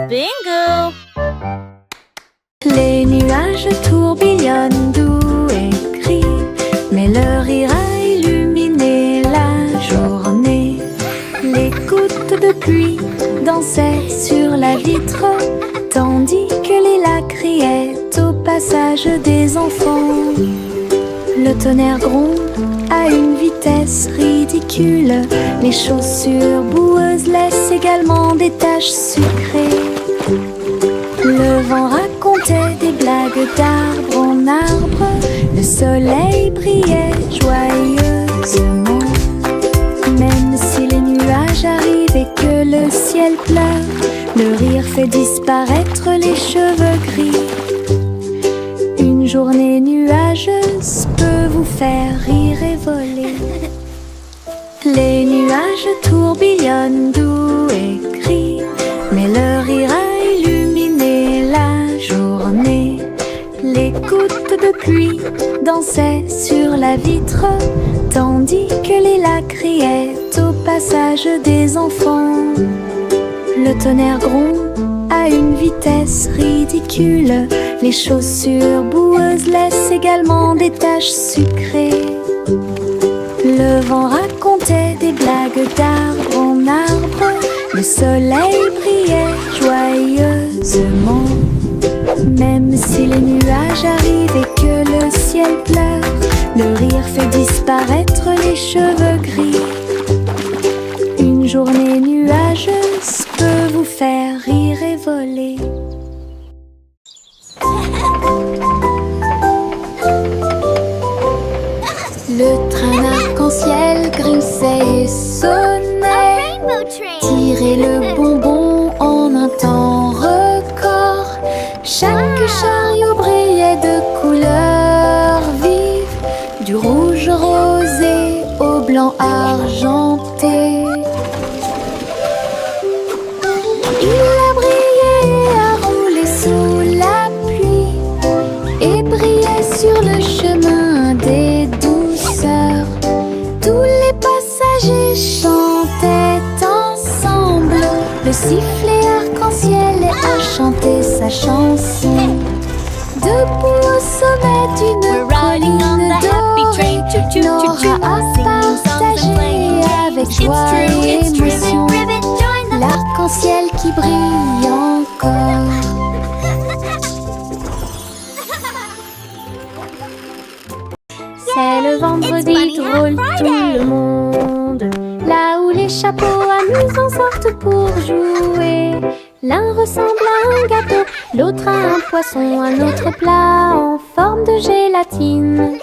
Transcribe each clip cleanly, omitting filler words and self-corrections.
Bingo! Les nuages tourbillonnent doux et gris, mais leur rire a illuminé la journée. Les gouttes de pluie dansaient sur la vitre, tandis que les lacs criaient au passage des enfants. Le tonnerre gronde à une vitesse ridicule, les chaussures boueuses laissent également des taches sucrées. Le vent racontait des blagues d'arbre en arbre, le soleil brillait joyeusement. Même si les nuages arrivent et que le ciel pleure, le rire fait disparaître les cheveux gris. Une journée nuageuse peut vous faire rire et voler. Les nuages tourbillonnent doux et gris, mais leur rire a illuminé la journée. Les gouttes de pluie dansaient sur la vitre, tandis que les lacs criaient au passage des enfants. Le tonnerre gronde à une vitesse ridicule, les chaussures boueuses laissent également des taches sucrées. Le vent racontait des blagues d'arbre en arbre, le soleil brillait joyeusement. Même si les nuages arrivent et que le ciel pleure, le rire fait disparaître les cheveux gris. Une journée nuageuse peut vous faire rire et voler. Le train arc-en-ciel grinçait et sonnait, tirait le bonbon en un temps record. Chaque chariot brillait de couleurs vives, du rouge rosé au blanc argenté. Il a brillé et a roulé sous la pluie et brillait sur le chemin des douceurs. Tous les passagers chantaient ensemble, le sifflet arc-en-ciel a chanté sa chanson. Debout au sommet d'une colline dorée, Nora a partagé avec joie et émotion l'arc-en-ciel qui brille encore. C'est le vendredi drôle, tout le monde, là où les chapeaux amusants sortent pour jouer. L'un ressemble à un gâteau, l'autre à un poisson, un autre plat en forme de gélatine.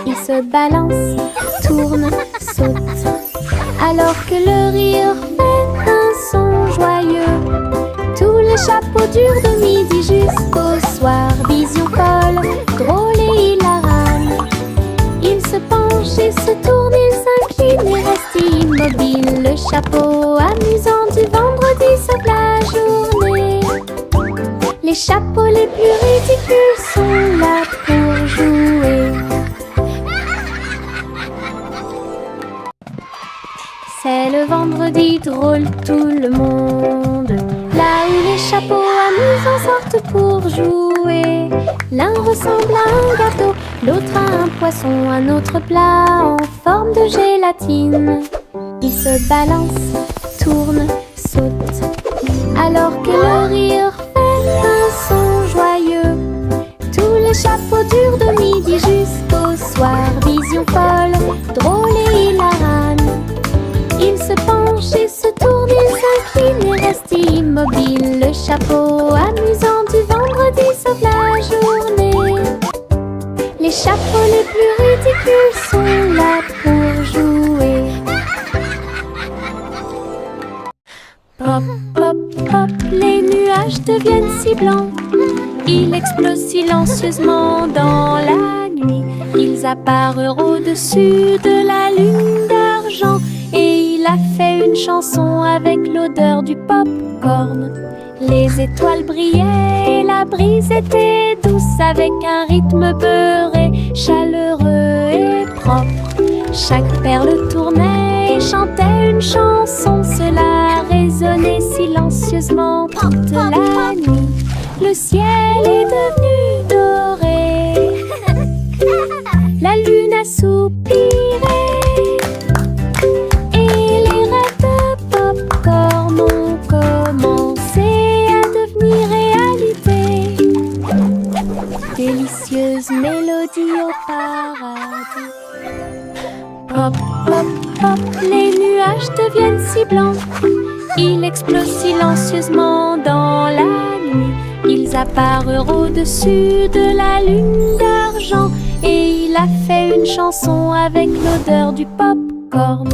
Il se balance, tourne, saute, alors que le rire fait un son joyeux. Tous les chapeaux durent de midi jusqu'au soir. Vision folle, drôle et hilarane. Il se penche et se tourne, il s'incline et reste immobile. Le chapeau amusant du vendredi sauve la journée. Les chapeaux les plus ridicules sont là pour jouer. C'est le vendredi drôle, tout le monde, là où les chapeaux amusants sortent pour jouer. L'un ressemble à un gâteau, l'autre à un poisson, un autre plat en forme de gélatine. Il se balance, tourne, saute, alors que le rire fait un son joyeux. Tous les chapeaux durent de midi jusqu'au soir. Vision folle, drôle et hilarane. Il se penche et se tourne, il s'incline et reste immobile. Le chapeau amusant du vendredi sauve la journée. Les chapeaux les plus ridicules sont là pour jouer. Pop, pop, pop, les nuages deviennent si blancs. Ils explosent silencieusement dans la nuit. Ils apparurent au-dessus de la lune d'argent. Et il a fait une chanson avec l'odeur du pop-corn. Les étoiles brillaient et la brise était douce, avec un rythme beurré, chaleureux et propre. Chaque perle tournait et chantait une chanson. Cela résonnait silencieusement silencieusement toute la nuit. Le ciel est devenu doré. La lune a soupiré. Et les rêves de pop-corn ont commencé à devenir réalité. Délicieuse mélodie au paradis. Pop, pop, pop, les nuages deviennent si blancs. Ils explosent silencieusement dans la nuit. Ils apparurent au-dessus de la lune d'argent. Et il a fait une chanson avec l'odeur du pop-corn.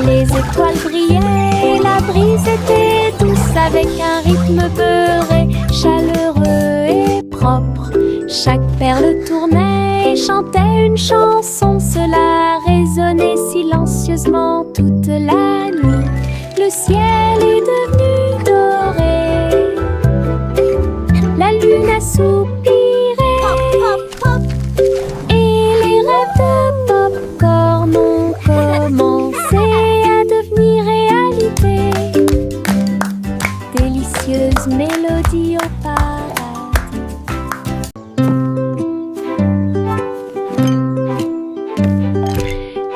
Les étoiles brillaient et la brise était douce, avec un rythme beurré, chaleureux et propre. Chaque perle tournait et chantait une chanson. Cela résonnait silencieusement toute la nuit. Le ciel est devenu doré. La lune a soupiré. Pop, pop, pop. Et les rêves de pop-corn ont commencé à devenir réalité. Délicieuse mélodie au paradis.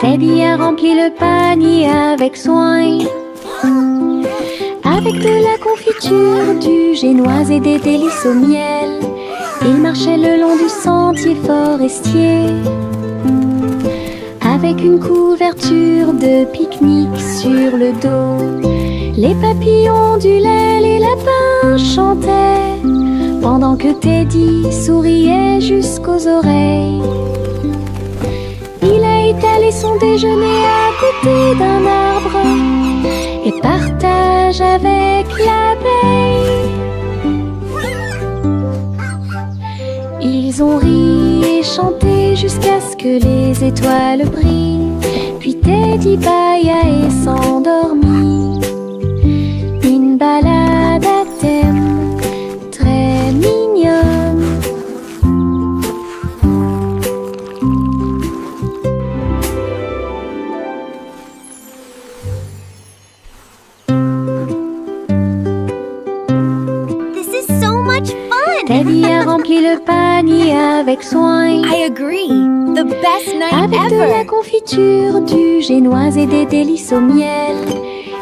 Teddy a rempli le panier avec soin, avec de la confiture, du génoise et des délices au miel. Il marchait le long du sentier forestier, avec une couverture de pique-nique sur le dos. Les papillons ondulaient, les lapins chantaient, pendant que Teddy souriait jusqu'aux oreilles. Il a étalé son déjeuner à côté d'un arbre et partage avec l'abeille. Ils ont ri et chanté jusqu'à ce que les étoiles brillent. Puis Teddy bâilla et s'endormit. Une balade à thème très mignonne. Teddy a rempli le panier avec soin. I agree. The best night avec ever. de la confiture, du génoise et des délices au miel.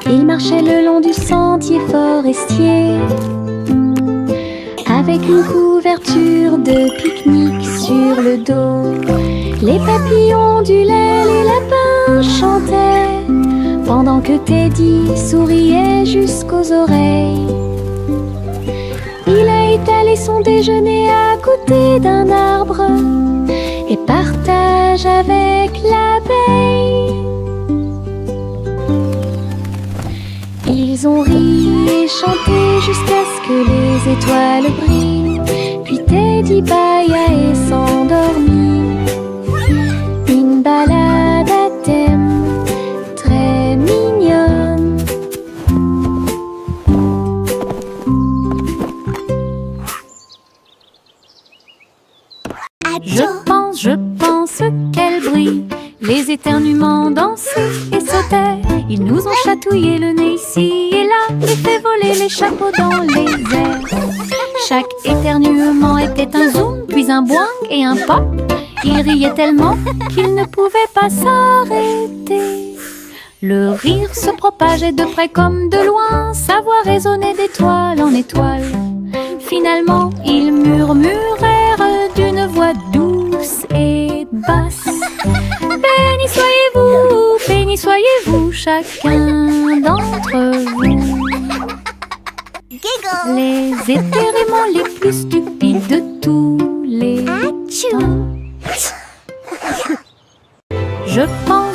Il marchait le long du sentier forestier, avec une couverture de pique-nique sur le dos. Les papillons ondulaient, les lapins chantaient, pendant que Teddy souriait jusqu'aux oreilles. Il a étalé son déjeuner à côté d'un arbre et partage avec l'abeille. Ils ont ri et chanté jusqu'à ce que les étoiles brillent. Puis Teddy bâilla et s'endormit. Une balade à thème très mignonne. Je pense qu'elle brille. Les éternuements dansaient et sautaient. Ils nous ont chatouillé le nez ici et là et fait voler les chapeaux dans les airs. Chaque éternuement était un zoom, puis un boing et un pop. Ils riaient tellement qu'ils ne pouvaient pas s'arrêter. Le rire se propageait de près comme de loin, sa voix résonnait d'étoile en étoile. Finalement, ils murmurèrent d'une voix douce et basse. Béni soyez-vous, chacun d'entre vous. Giggle. Les éternuements les plus stupides de tous les temps.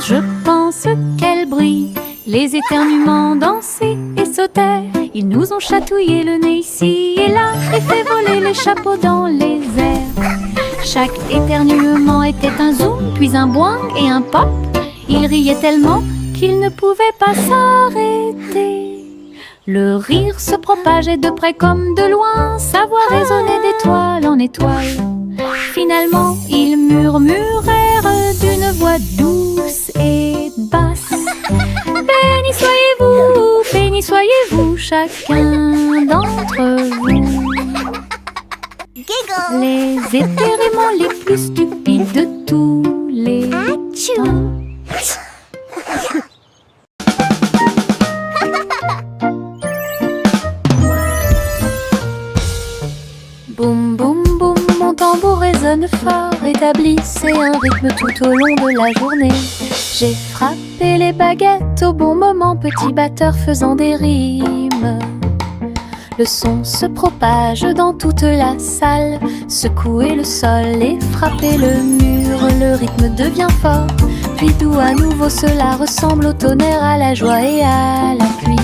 Je pense qu'elle brille. Les éternuements dansaient et sautaient. Ils nous ont chatouillé le nez ici et là et fait voler les chapeaux dans les airs. Chaque éternuement était un zoom, puis un boing et un pop. Ils riaient tellement qu'ils ne pouvaient pas s'arrêter. Le rire se propageait de près comme de loin, sa voix résonnait d'étoile en étoile. Finalement, ils murmurèrent d'une voix douce et basse. Béni compagnie soyez-vous, chacun d'entre vous. Les étéréments les plus stupides de tous les temps. Boum boum boum, mon tambour résonne fort. Établissez un rythme tout au long de la journée. J'ai frappé les baguettes au bon moment, petit batteur faisant des rimes. Le son se propage dans toute la salle. Secouez le sol et frappez le mur. Le rythme devient fort, puis doux à nouveau. Cela ressemble au tonnerre, à la joie et à la pluie.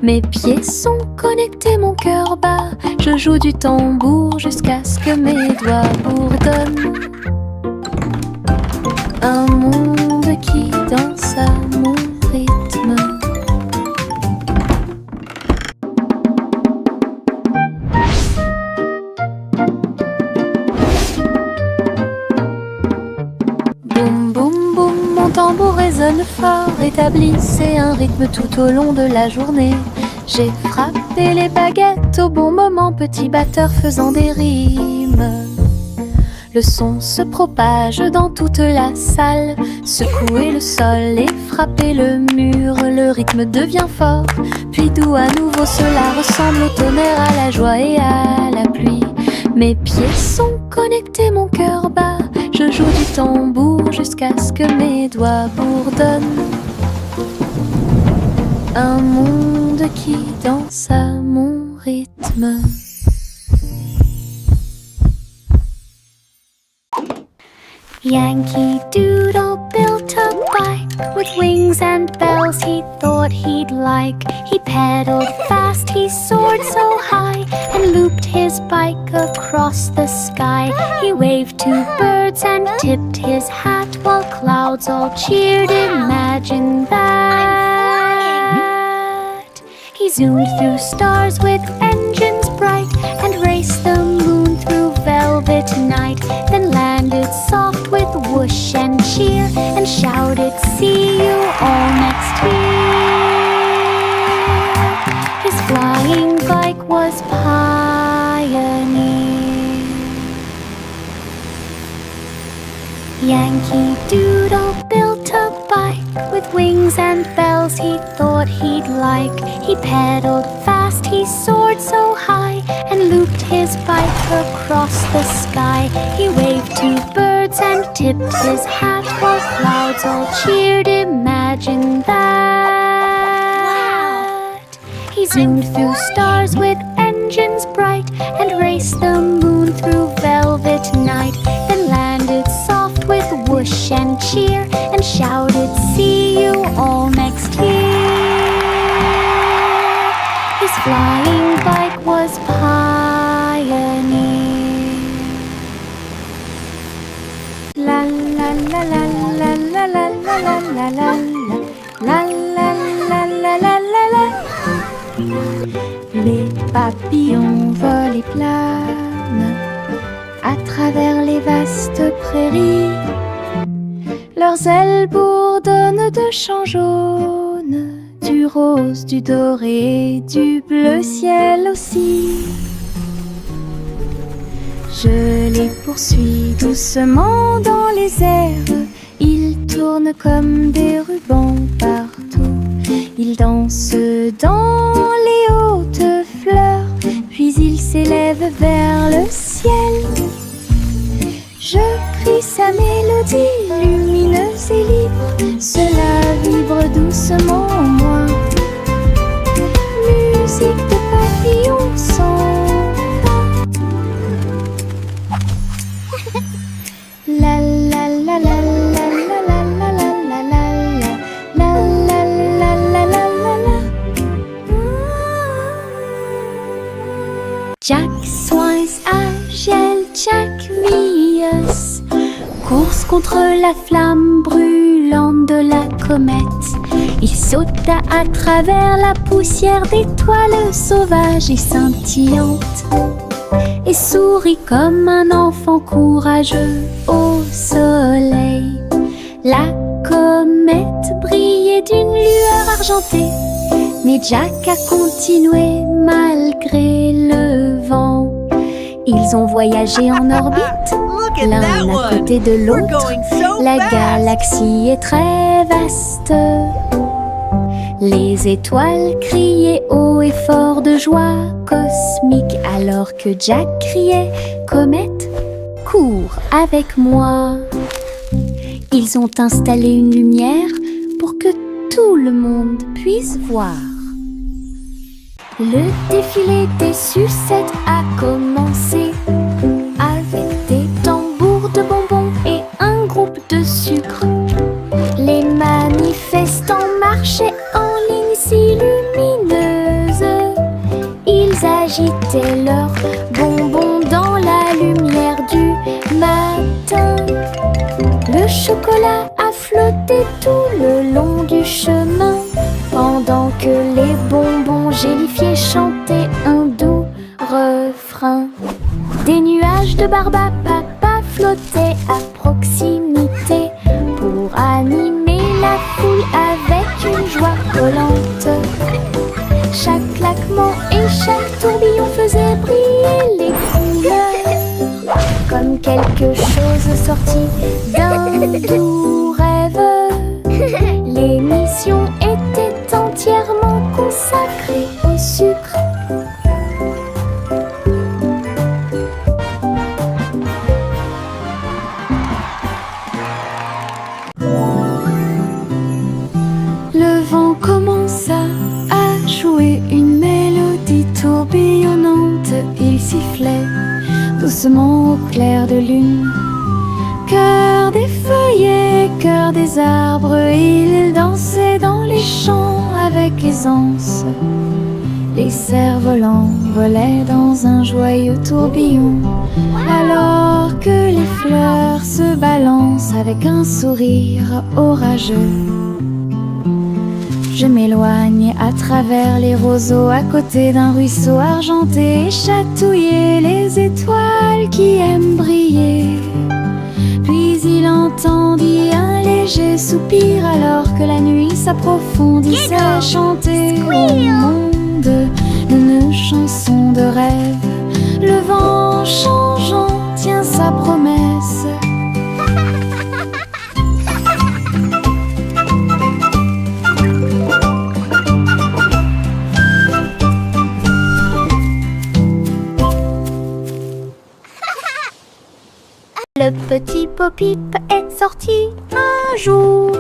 Mes pieds sont connectés, mon cœur bat. Je joue du tambour jusqu'à ce que mes doigts bourdonnent. Un monde qui danse à mon rythme. Boum boum boum, mon tambour résonne fort. Établissez un rythme tout au long de la journée. J'ai frappé les baguettes au bon moment, petit batteur faisant des rimes. Le son se propage dans toute la salle. Secouez le sol et frappez le mur. Le rythme devient fort, puis doux à nouveau. Cela ressemble au tonnerre, à la joie et à la pluie. Mes pieds sont connectés, mon cœur bat. Je joue du tambour jusqu'à ce que mes doigts bourdonnent. Un monde qui danse à mon rythme. Yankee Doodle built a bike with wings and bells he thought he'd like. He pedaled fast, he soared so high, and looped his bike across the sky. He waved to birds and tipped his hat while clouds all cheered. Imagine that. He zoomed through stars with engines bright and raced the moon through velvet night. Then landed soft with whoosh and cheer and shouted, "See you all next year." His flying bike was Pioneer. Yankee Doodle built a bike with wings and bells he thought he'd like. He pedaled fast, he soared so high, and looped his bike across the sky. He waved to birds and tipped his hat while clouds all cheered. Imagine that. He zoomed through stars with engines bright and raced the moon through velvet night. Then landed soft with whoosh and cheer and shouted, "See you all next year." His flying bike was Pioneer. La la la la la la la la la la la la la la la la la. Les papillons volent et planent à travers les vastes prairies. Leurs ailes bourdonnent de chants jaunes, du rose, du doré, du bleu ciel aussi. Je les poursuis doucement dans les airs. Ils tournent comme des rubans partout. Ils dansent dans les hautes fleurs, puis ils s'élèvent vers le ciel. Je crie sa mélodie lumineuse et libre. Cela vibre doucement en moi. Musique de papillons sans fin. La la la la la la la la la la la la la la la la la. Jack Swans agile, Jack Vius, course contre la flamme brûlante de la comète. Il sauta à travers la poussière d'étoiles sauvages et scintillantes et sourit comme un enfant courageux au soleil. La comète brillait d'une lueur argentée, Mais Jack a continué malgré le vent. Ils ont voyagé en orbite, l'un à côté de l'autre. La galaxie est très vaste. Les étoiles criaient haut et fort de joie cosmique, alors que Jack criait « Comète, cours avec moi !» Ils ont installé une lumière pour que tout le monde puisse voir. Le défilé des sucettes a commencé avec des tambours de bonbons et un groupe de sucre. Les manifestants marchaient en ligne si lumineuse. Ils agitaient leurs bonbons dans la lumière du matin. Le chocolat a flotté tout le long du chemin, pendant que les bonbons gélifiés chantaient un doux refrain. Des nuages de barbe à papa flottaient à proximité pour animer la foule avec une joie volante. Chaque claquement et chaque tourbillon faisait briller les couleurs, comme quelque chose sorti d'un doux rêve. L'émission était entièrement consacrée au sucre. Le vent commença à jouer une mélodie tourbillonnante. Il sifflait doucement au clair de lune. Cœur des feuillets, cœur des arbres, il dansait dans les champs avec aisance. Les cerfs-volants volaient dans un joyeux tourbillon, alors que les fleurs se balancent avec un sourire orageux. Je m'éloigne à travers les roseaux, à côté d'un ruisseau argenté, et chatouiller les étoiles qui aiment briller. Puis il entendit un léger soupir, alors que la nuit s'approfondissait, chanter au monde une chanson de rêve. Le vent changeant tient sa promesse. Le petit Bo-Peep est sorti un jour.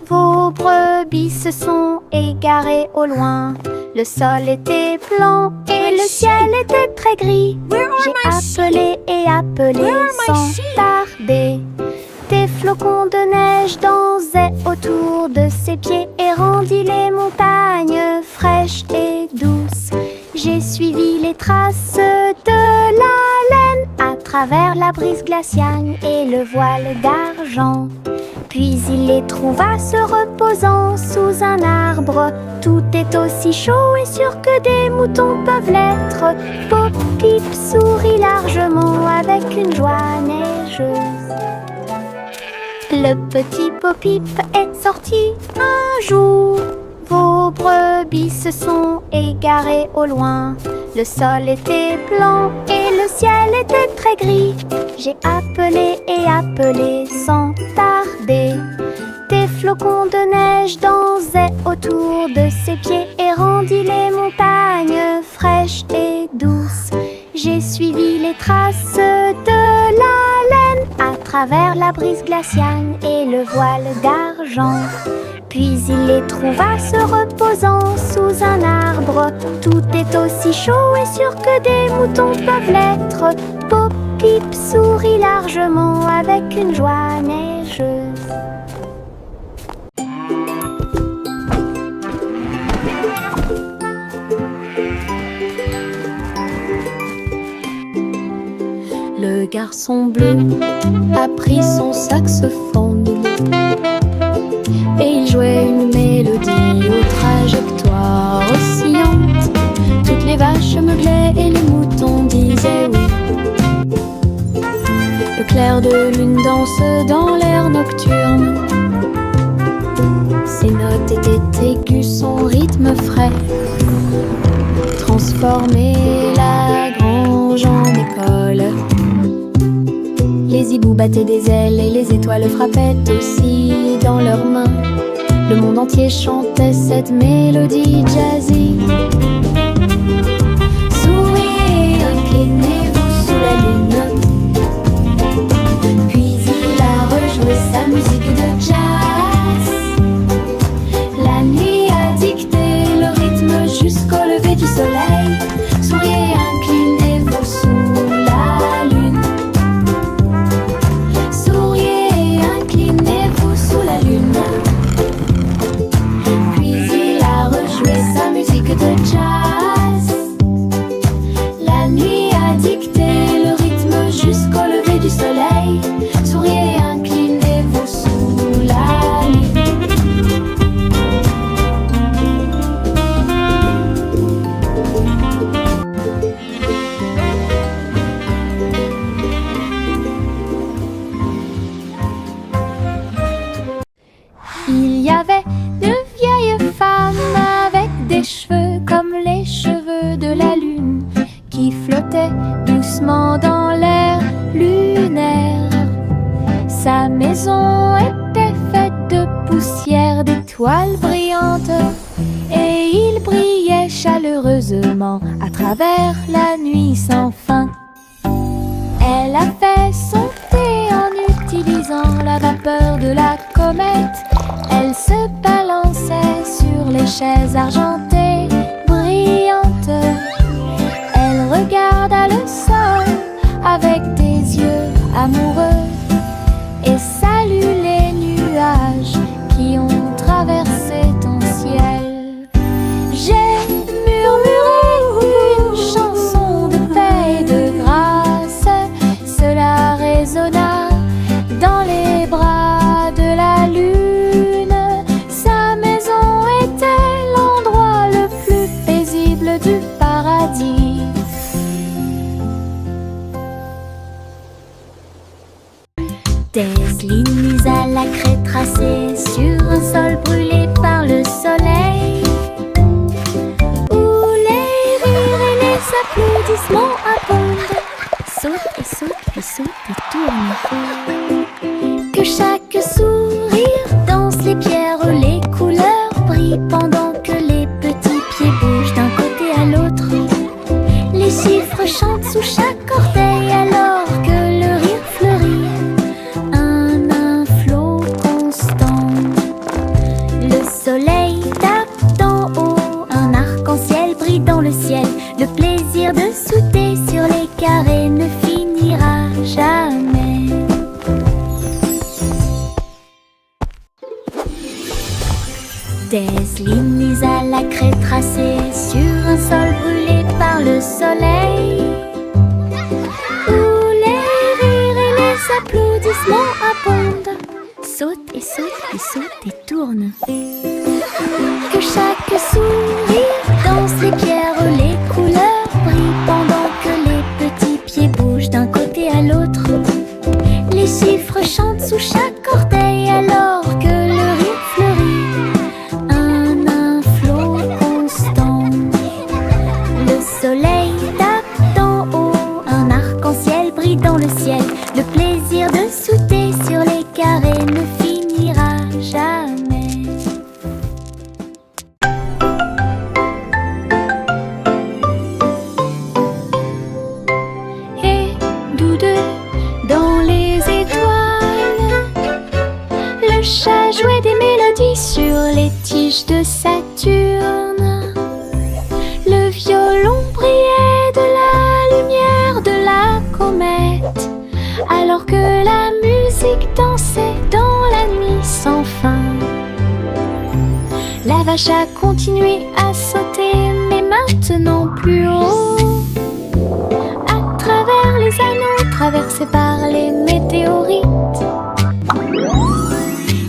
Vos brebis se sont égarées au loin. Le sol était blanc et le ciel était très gris. J'ai appelé et appelé sans tarder. Des flocons de neige dansaient autour de ses pieds et rendit les montagnes fraîches et douces. J'ai suivi les traces de la laine à travers la brise glaciale et le voile d'argent. Puis il les trouva se reposant sous un arbre. Tout est aussi chaud et sûr que des moutons peuvent l'être. Bo-Peep sourit largement avec une joie neigeuse. Le petit Bo-Peep est sorti un jour. Vos brebis se sont égarées au loin. Le sol était blanc et le ciel était très gris. J'ai appelé et appelé sans tarder. Des flocons de neige dansaient autour de ses pieds et rendit les montagnes fraîches et douces. J'ai suivi les traces de la laine à travers la brise glaciale et le voile d'argent. Puis il les trouva se reposant sous un arbre. Tout est aussi chaud et sûr que des moutons peuvent l'être. Bo-Peep sourit largement avec une joie neigeuse. Le garçon bleu a pris son saxophone et il jouait une mélodie aux trajectoires oscillantes. Toutes les vaches meuglaient et les moutons disaient oui. Le clair de lune danse dans l'air nocturne. Ses notes étaient aiguës, son rythme frais. transformer la grange en école. Les hiboux battaient des ailes et les étoiles frappaient aussi dans leurs mains. Le monde entier chantait cette mélodie jazzy. Souriez, inclinez-vous sous la lune. Puis il a rejoué sa musique de jazz. La nuit a dicté le rythme jusqu'au lever du soleil. Souriez, inclinez-vous sous la lune. Souriez, inclinez-vous sous la lune. Puis il a rejoué sa musique de jazz. La nuit a dicté le rythme jusqu'au lever du soleil. Souriez, inclinez-vous sous la lune. Il y avait de vieilles femmes avec des cheveux comme les cheveux de la lune qui flottaient doucement dans l'air lunaire. Sa maison était faite de poussière, d'étoiles brillantes, et il brillait chaleureusement à travers la nuit sans fin. Elle a fait son thé en utilisant la vapeur de la comète. Elle se balançait sur les chaises argentées brillantes. Elle regarda le sol avec des yeux amoureux et salue les nuages qui ont traversé ton ciel. J'ai murmuré une chanson de paix et de grâce. Cela résonna dans les bras de la lune. Sa maison était l'endroit le plus paisible du paradis. Des lignes à la craie tracées sur un sol brûlé par le soleil, où les rires et les applaudissements abondent. Saute et saute, puis saute et tourne. Que chaque sourire danse les pierres, les couleurs brillent pendant que les petits pieds bougent d'un côté à l'autre. Les chiffres chantent sous chaque orteil alors que le rire fleurit. Un flot constant. Le soleil tape d'en haut, un arc-en-ciel brille dans le ciel. Le plaisir de sauter sur les carrés ne finira jamais. Des lignes à la craie tracées sur un sol brûlé par le soleil, où les rires et les applaudissements abondent. Saute et saute et saute et tourne. Que chaque sourire danse les pierres, les couleurs brillent pendant que les petits pieds bougent d'un côté à l'autre. Les chiffres chantent sous chaque orteil alors que le rire fleurit. Un flot constant. Le soleil tape d'en haut, un arc-en-ciel brille dans le ciel. Le plaisir de sauter sur les carrés ne finira jamais. Et tous deux dans les étoiles, le chat jouait des mélodies sur les tiges de Saturne. Le violon brillait de la lumière de la comète, alors que la musique dansait dans la nuit sans fin. La vache a continué à sauter, mais maintenant plus haut, à travers les anneaux traversés par les météorites.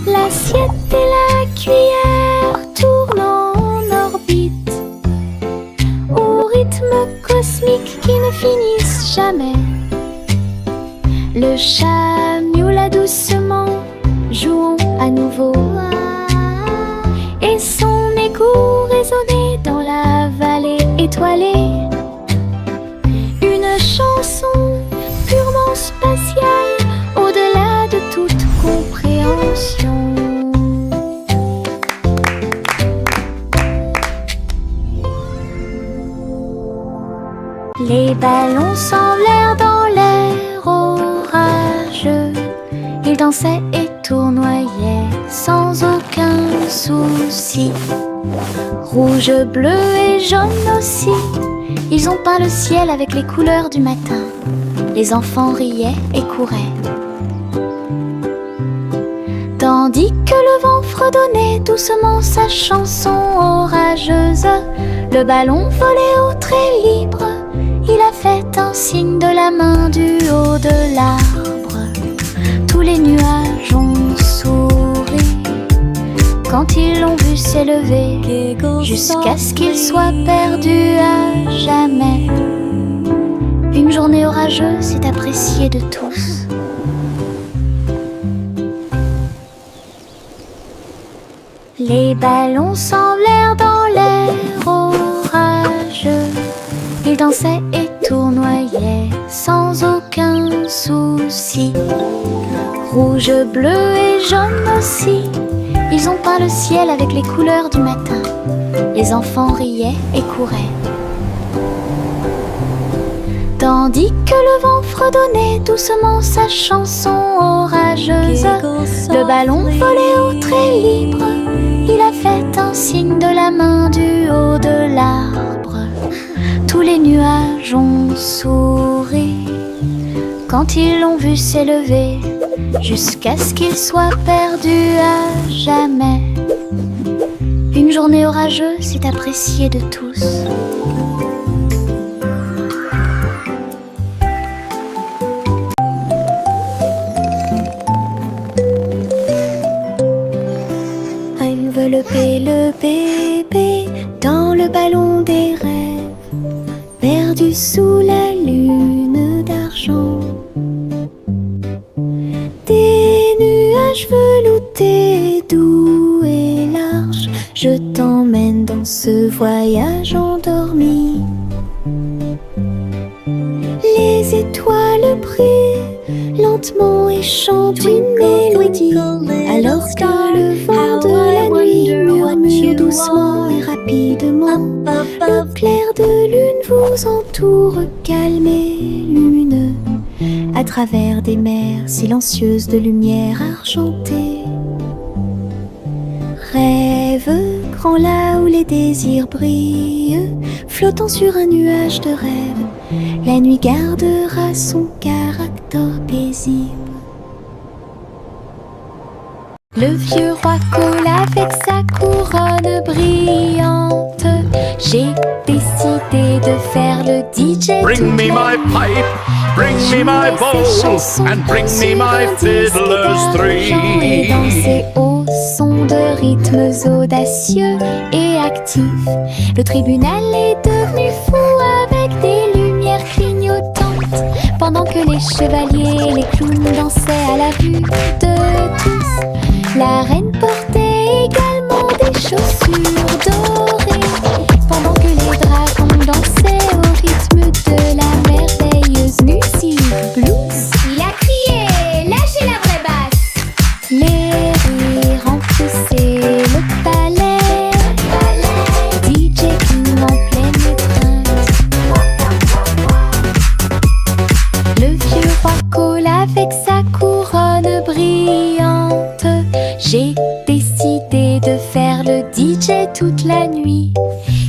L'assiette et la cuillère tournent en orbite, au rythme cosmique qui ne finissent jamais. Le chat miaula doucement, jouons à nouveau, et son écho résonnait dans la vallée étoilée. Les ballons s'envolèrent dans l'air orageux. Ils dansaient et tournoyaient sans aucun souci. Rouge, bleu et jaune aussi, ils ont peint le ciel avec les couleurs du matin. Les enfants riaient et couraient. Tandis que le vent fredonnait doucement sa chanson orageuse, le ballon volait au trait libre. Il a fait un signe de la main du haut de l'arbre. Tous les nuages ont souri quand ils l'ont vu s'élever, jusqu'à ce qu'il soit perdu à jamais. Une journée orageuse est appréciée de tous. Les ballons s'envolèrent dans l'air orageux. Ils dansaient et tournoyaient sans aucun souci. Rouge, bleu et jaune aussi, ils ont peint le ciel avec les couleurs du matin. Les enfants riaient et couraient. Tandis que le vent fredonnait doucement sa chanson orageuse, le ballon volait au trait libre. Il a fait un signe de la main du haut de l'arbre. Tous les nuages ont souri quand ils l'ont vu s'élever, jusqu'à ce qu'il soit perdu à jamais. Une journée orageuse est appréciée de tous. Envelopper le bébé dans le ballon des rêves, perdu sous la lune d'argent. Des nuages veloutés, doux et larges, je t'emmène dans ce voyage endormi. Les étoiles brillent lentement et chantent une mélodie, alors que le vent de la nuit murmure doucement et rapidement. Le clair de lune vous entoure, calme et lumineux, à travers des mers silencieuses de lumière argentée. Rêve grand là où les désirs brillent, flottant sur un nuage de rêve, la nuit gardera son caractère paisible. Le vieux roi coule avec sa couronne brillante. J'ai décidé de faire le DJ. Bring me my pipe, bring me my bowl, and bring me my fiddlers three. Et danser au son de rythmes audacieux et actifs. Le tribunal est devenu fou avec des lumières clignotantes, pendant que les chevaliers et les clowns dansaient à la vue de tous. La reine portait également des chaussures dorées, pendant que les dragons dansaient au rythme de la merveilleuse musique blues. Il a crié, lâchez la vraie basse. Les rires remplissaient le palais, DJ King en pleine étreinte. Le vieux roi coule avec sa couronne brillante. J'ai décidé de faire le DJ toute la nuit.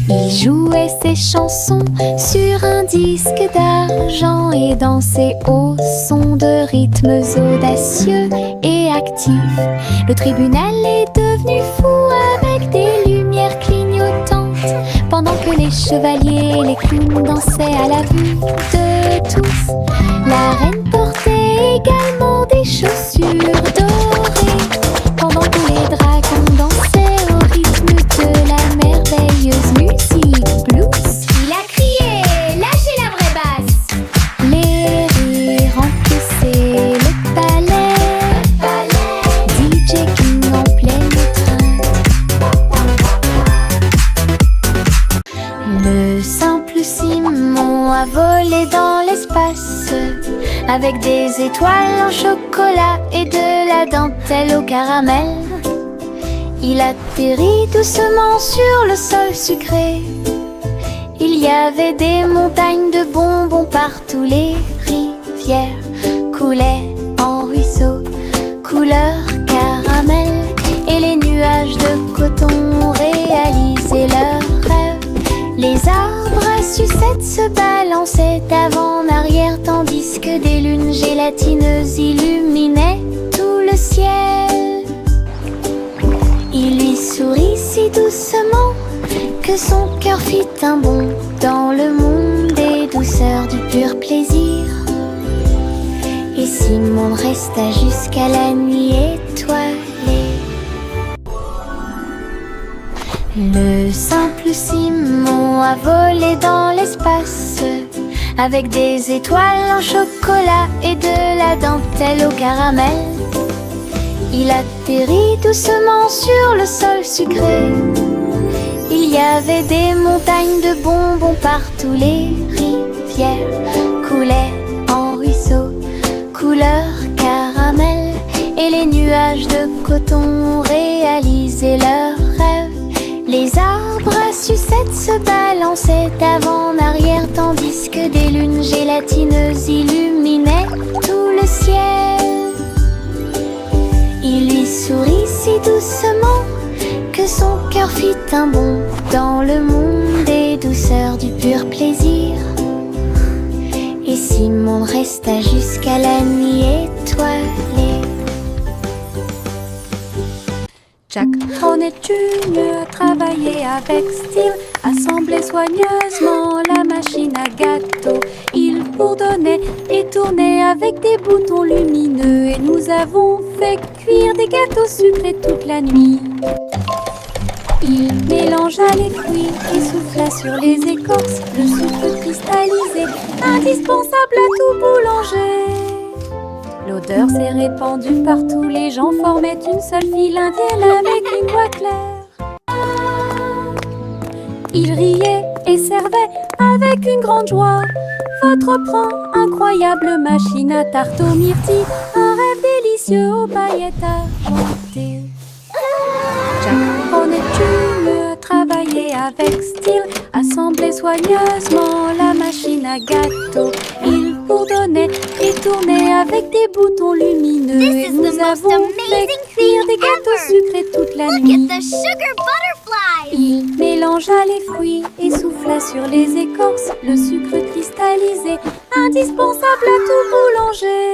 Il jouait ses chansons sur un disque d'argent et dansait au son de rythmes audacieux et actifs. Le tribunal est devenu fou avec des lumières clignotantes, pendant que les chevaliers et les clowns dansaient à la vue de tous. La reine portait également des chaussures dorées, pendant que les dragons dansaient au rythme de la merveilleuse musique blues. Il a crié, lâchez la vraie basse. Les rires remplissaient le palais, DJ King en pleine étreinte. Le simple Simon a volé dans l'espace, avec des étoiles en chocolat et de la dentelle au caramel. Il atterrit doucement sur le sol sucré. Il y avait des montagnes de bonbons partout. Les rivières coulaient en ruisseaux, couleur caramel. Et les nuages de coton réalisaient leurs rêves. Les arbres à sucettes se balançaient d'avant en arrière, tandis que des lunes gélatineuses illuminaient tout le ciel. Il lui sourit si doucement que son cœur fit un bond dans le monde des douceurs du pur plaisir. Et Simon resta jusqu'à la nuit étoilée. Le simple Simon a volé dans l'espace avec des étoiles en chocolat et de la dentelle au caramel. Il atterrit doucement sur le sol sucré. Il y avait des montagnes de bonbons partout. Les rivières coulaient en ruisseaux, couleur caramel. Et les nuages de coton réalisaient leurs rêves. Les arbres à sucettes se balançaient d'avant en arrière, tandis que des lunes gélatineuses illuminaient tout le ciel. Il lui sourit si doucement que son cœur fit un bond dans le monde des douceurs du pur plaisir. Et Simon resta jusqu'à la nuit étoilée. Jack Hornet Jr. a travaillé avec style, assemblait soigneusement la machine à gâteau. Il bourdonnait et tournait avec des boutons lumineux, et nous avons fait cuire des gâteaux sucrés toute la nuit. Il mélangea les fruits et souffla sur les écorces le sucre cristallisé, indispensable à tout boulanger. L'odeur s'est répandue partout, les gens formaient une seule file indienne avec une voix claire. Il riait et servait avec une grande joie. Votre pran, incroyable machine à tarte aux myrtilles, un rêve délicieux aux paillettes argentées. Jack Hornet Jr. travaillait avec style, assemblait soigneusement la machine à gâteau. Il bourdonnait et tournait avec des boutons lumineux, et nous avons fait cuire des gâteaux sucrés toute la nuit. Il mélangea les fruits et souffla sur les écorces le sucre cristallisé, indispensable à tout boulanger.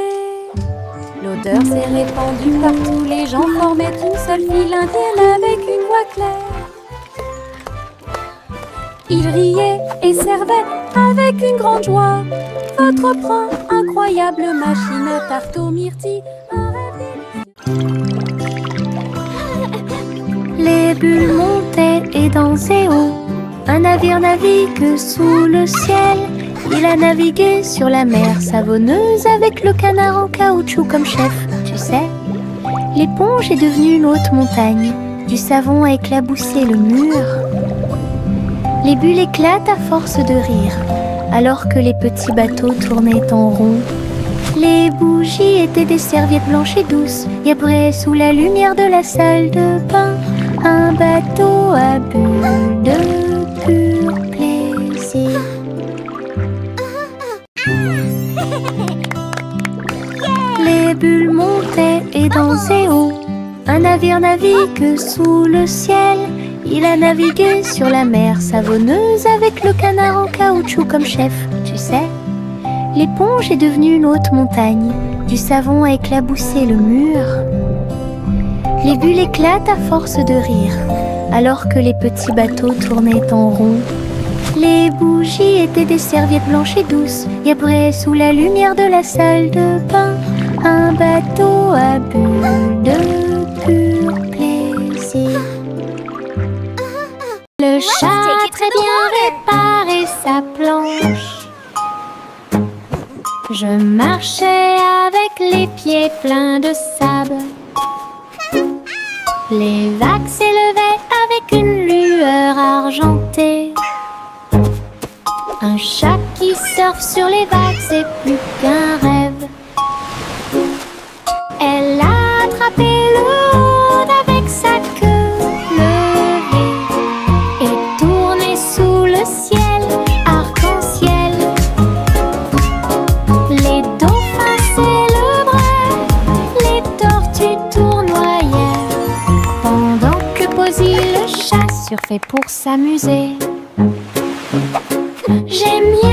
L'odeur s'est répandue partout, les gens formaient une seule file indienne avec une voix claire. Il riait et servait avec une grande joie. Votre pran, incroyable machine à tarte aux myrtilles, un rêve délicieux. Les bulles montaient et dansaient haut. Un navire navigue sous le ciel. Il a navigué sur la mer savonneuse avec le canard en caoutchouc comme chef. Tu sais, l'éponge est devenue une haute montagne. Du savon a éclaboussé le mur. Les bulles éclatent à force de rire, alors que les petits bateaux tournaient en rond. Les bougies étaient des serviettes blanches et douces, y abraient sous la lumière de la salle de bain. Un bateau à bulles de pur plaisir. Les bulles montaient et dansaient haut. Un navire navigue sous le ciel. Il a navigué sur la mer savonneuse avec le canard en caoutchouc comme chef. Tu sais, l'éponge est devenue une haute montagne. Du savon a éclaboussé le mur. Les bulles éclatent à force de rire, alors que les petits bateaux tournaient en rond. Les bougies étaient des serviettes blanches et douces, y abraient sous la lumière de la salle de bain. Un bateau à bulles de pur plaisir. Le chat a très bien réparé sa planche. Je marchais avec les pieds pleins de sable. Les vagues s'élevaient avec une lueur argentée. Un chat qui surfe sur les vagues, c'est plus qu'un rêve. Elle a attrapé le monde avec sa queue levée et tourné sous le ciel fait pour s'amuser. J'aime bien